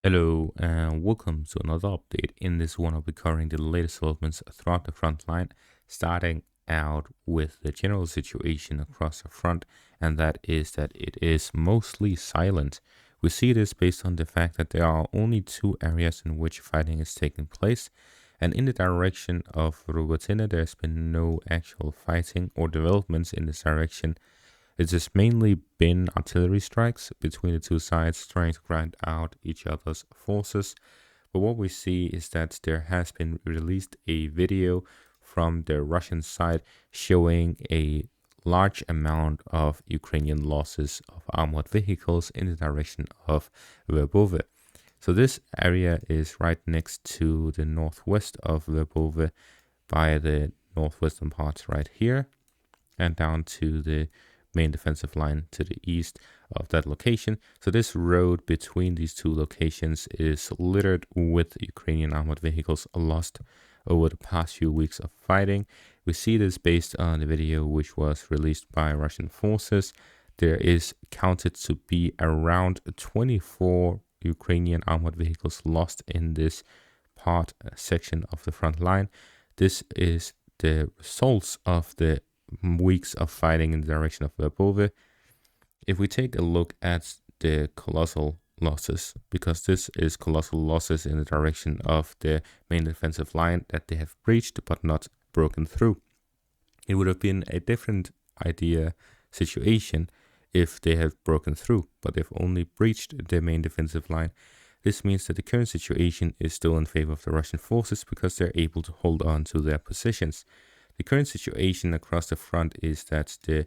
Hello and welcome to another update. In this one, I'll be covering the latest developments throughout the front line, starting out with the general situation across the front, and that is that it is mostly silent. We see this based on the fact that there are only two areas in which fighting is taking place, and in the direction of Robotina, there's been no actual fighting or developments in this direction. It has mainly been artillery strikes between the two sides trying to grind out each other's forces. But what we see is that there has been released a video from the Russian side showing a large amount of Ukrainian losses of armored vehicles in the direction of Verbove. So this area is right next to the northwest of Verbove by the northwestern parts right here and down to the main defensive line to the east of that location. So this road between these two locations is littered with Ukrainian armored vehicles lost over the past few weeks of fighting. We see this based on the video which was released by Russian forces. There is counted to be around 24 Ukrainian armored vehicles lost in this section of the front line. This is the results of the weeks of fighting in the direction of Verbove. If we take a look at the Colossal losses, because this is Colossal losses in the direction of the main defensive line that they have breached but not broken through, it would have been a different situation if they have broken through, but they've only breached the main defensive line. This means that the current situation is still in favor of the Russian forces because they're able to hold on to their positions. The current situation across the front is that the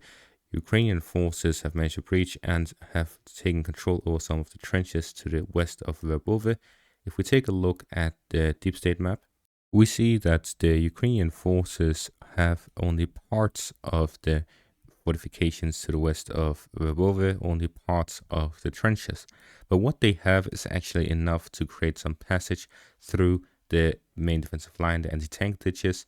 Ukrainian forces have managed to breach and have taken control over some of the trenches to the west of Verbove. If we take a look at the deep state map, we see that the Ukrainian forces have only parts of the fortifications to the west of Verbove, only parts of the trenches. But what they have is actually enough to create some passage through the main defensive line, the anti-tank ditches.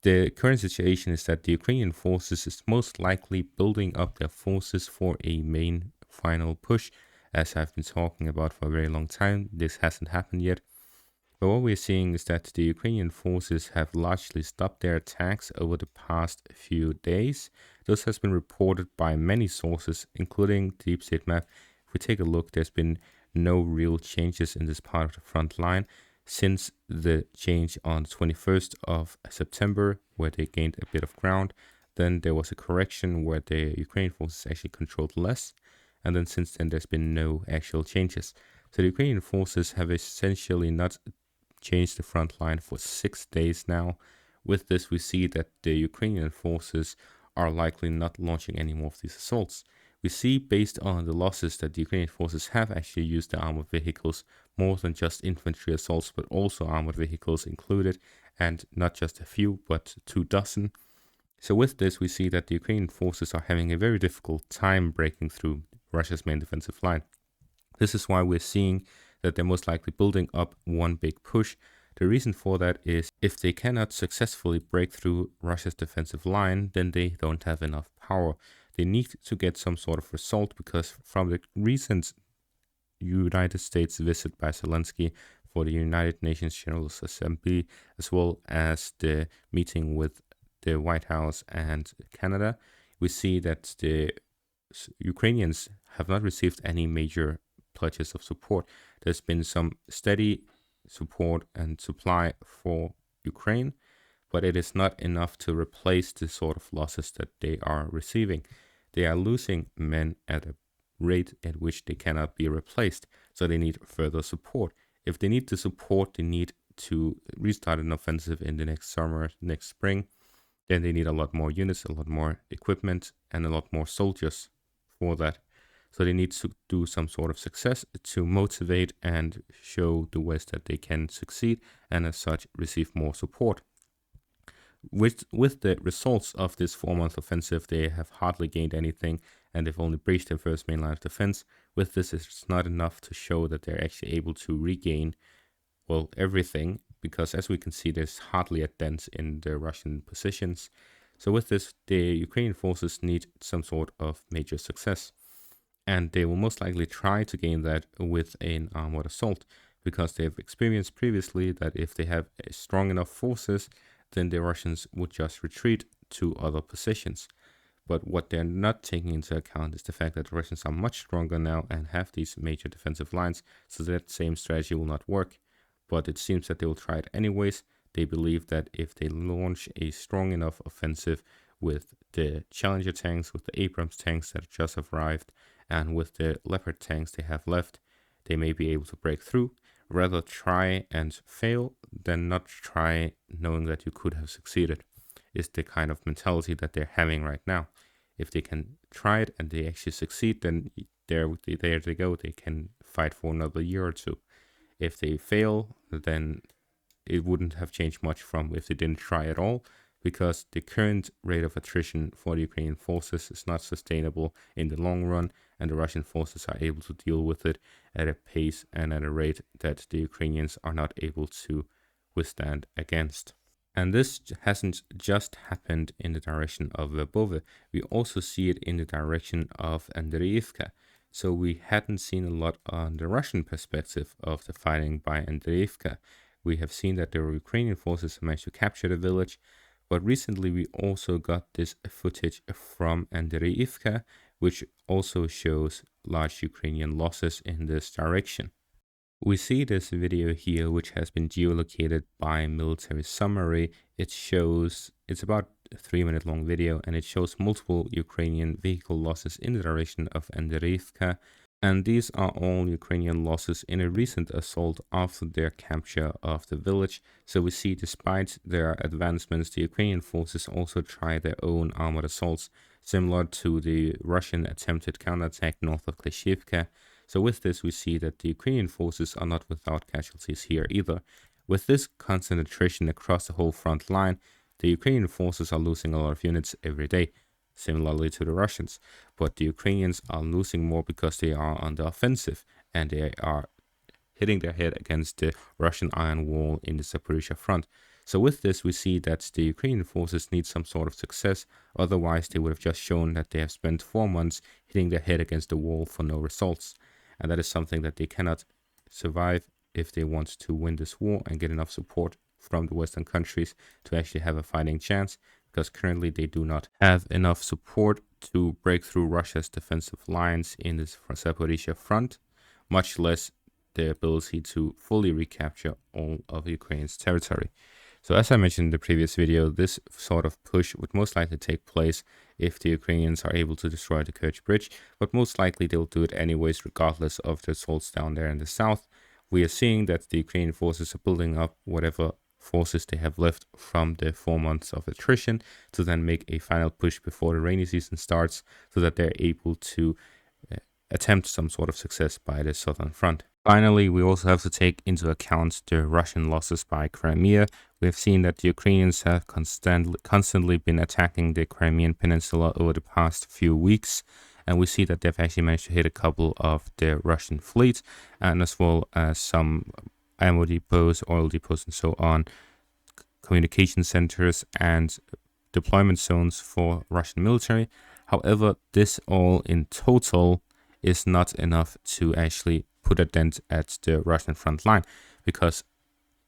The current situation is that the Ukrainian forces is most likely building up their forces for a main final push. As I've been talking about for a very long time, this hasn't happened yet. But what we're seeing is that the Ukrainian forces have largely stopped their attacks over the past few days. This has been reported by many sources, including the Deep State Map. If we take a look, there's been no real changes in this part of the front line since the change on the 21st of September, where they gained a bit of ground. Then there was a correction where the Ukrainian forces actually controlled less. And then since then, there's been no actual changes. So the Ukrainian forces have essentially not changed the front line for 6 days now. With this, we see that the Ukrainian forces are likely not launching any more of these assaults. We see, based on the losses, that the Ukrainian forces have actually used the armored vehicles more than just infantry assaults, but also armored vehicles included, and not just a few, but 24. So with this, we see that the Ukrainian forces are having a very difficult time breaking through Russia's main defensive line. This is why we're seeing that they're most likely building up one big push. The reason for that is if they cannot successfully break through Russia's defensive line, then they don't have enough power. They need to get some sort of result, because from the recent United States visit by Zelensky for the United Nations General Assembly, as well as the meeting with the White House and Canada, we see that the Ukrainians have not received any major pledges of support. There's been some steady support and supply for Ukraine, but it is not enough to replace the sort of losses that they are receiving. They are losing men at a rate at which they cannot be replaced, so they need further support. If they need the support, they need to restart an offensive in the next summer, next spring. Then they need a lot more units, a lot more equipment, and a lot more soldiers for that. So they need to do some sort of success to motivate and show the West that they can succeed, and as such receive more support. With the results of this 4-month offensive, they have hardly gained anything, and they've only breached their first main line of defense. With this, it's not enough to show that they're actually able to regain, well, everything, because as we can see, there's hardly a dent in the Russian positions. So with this, the Ukrainian forces need some sort of major success. And they will most likely try to gain that with an armored assault, because they've experienced previously that if they have strong enough forces, then the Russians would just retreat to other positions. But what they're not taking into account is the fact that the Russians are much stronger now and have these major defensive lines, so that same strategy will not work. But it seems that they will try it anyways. They believe that if they launch a strong enough offensive with the Challenger tanks, with the Abrams tanks that just arrived, and with the Leopard tanks they have left, they may be able to break through. Rather try and fail than not try, knowing that you could have succeeded, is the kind of mentality that they're having right now. If they can try it and they actually succeed, then there they go. They can fight for another year or two. If they fail, then it wouldn't have changed much from if they didn't try at all, because the current rate of attrition for the Ukrainian forces is not sustainable in the long run, and the Russian forces are able to deal with it at a pace and at a rate that the Ukrainians are not able to withstand against. And this hasn't just happened in the direction of Verbove, we also see it in the direction of Andriivka. So we hadn't seen a lot on the Russian perspective of the fighting by Andriivka. We have seen that the Ukrainian forces managed to capture the village, but recently we also got this footage from Andriivka, which also shows large Ukrainian losses in this direction. We see this video here, which has been geolocated by Military Summary. It's about a 3-minute long video, and it shows multiple Ukrainian vehicle losses in the direction of Andriivka. And these are all Ukrainian losses in a recent assault after their capture of the village. So we see, despite their advancements, the Ukrainian forces also try their own armored assaults, similar to the Russian attempted counterattack north of Klishivka. So with this, we see that the Ukrainian forces are not without casualties here either. With this constant attrition across the whole front line, the Ukrainian forces are losing a lot of units every day, similarly to the Russians. But the Ukrainians are losing more because they are on the offensive, and they are hitting their head against the Russian iron wall in the Zaporizhia front. So with this, we see that the Ukrainian forces need some sort of success, otherwise they would have just shown that they have spent 4 months hitting their head against the wall for no results. And that is something that they cannot survive if they want to win this war and get enough support from the Western countries to actually have a fighting chance, because currently they do not have enough support to break through Russia's defensive lines in the Zaporizhia front, much less the ability to fully recapture all of Ukraine's territory. So as I mentioned in the previous video, this sort of push would most likely take place if the Ukrainians are able to destroy the Kerch Bridge, but most likely they'll do it anyways regardless of the assaults down there in the south. We are seeing that the Ukrainian forces are building up whatever forces they have left from the 4 months of attrition to then make a final push before the rainy season starts, so that they're able to attempt some sort of success by the southern front. Finally, we also have to take into account the Russian losses by Crimea. We have seen that the Ukrainians have constantly been attacking the Crimean Peninsula over the past few weeks, and we see that they've actually managed to hit a couple of the Russian fleet, and as well as some ammo depots, oil depots, and so on, communication centers, and deployment zones for Russian military. However, this all in total is not enough to actually put a dent at the Russian front line, because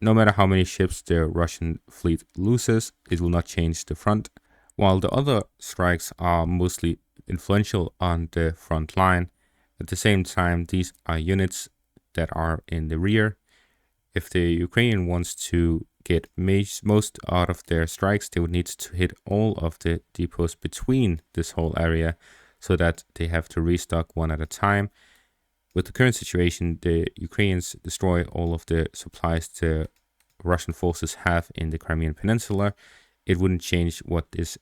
no matter how many ships the Russian fleet loses, it will not change the front. While the other strikes are mostly influential on the front line, at the same time, these are units that are in the rear. If the Ukrainian wants to get most out of their strikes, they would need to hit all of the depots between this whole area, so that they have to restock one at a time. With the current situation, the Ukrainians destroy all of the supplies the Russian forces have in the Crimean Peninsula. It wouldn't change what is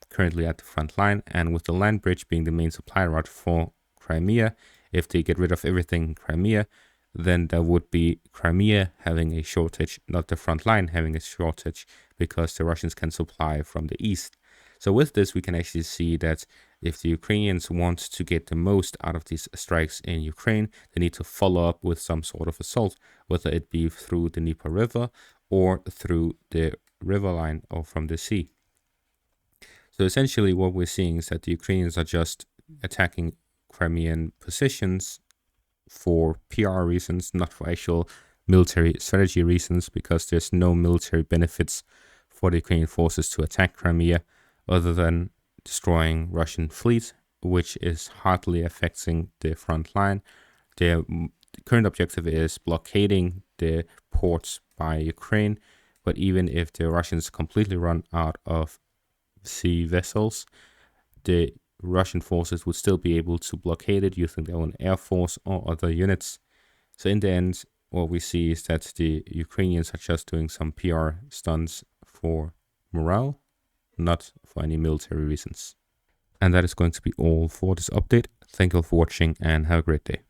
currently at the front line, and with the land bridge being the main supply route for Crimea, if they get rid of everything in Crimea, then there would be Crimea having a shortage, not the front line having a shortage, because the Russians can supply from the east. So with this, we can actually see that if the Ukrainians want to get the most out of these strikes in Ukraine, they need to follow up with some sort of assault, whether it be through the Dnieper River or through the river line or from the sea. So essentially what we're seeing is that the Ukrainians are just attacking Crimean positions for PR reasons, not for actual military strategy reasons, because there's no military benefits for the Ukrainian forces to attack Crimea other than destroying Russian fleet, which is hardly affecting the front line. Their current objective is blockading the ports by Ukraine, but even if the Russians completely run out of sea vessels, the Russian forces would still be able to blockade it using their own air force or other units. So in the end, what we see is that the Ukrainians are just doing some PR stunts for morale, not for any military reasons. And that is going to be all for this update. Thank you all for watching and have a great day.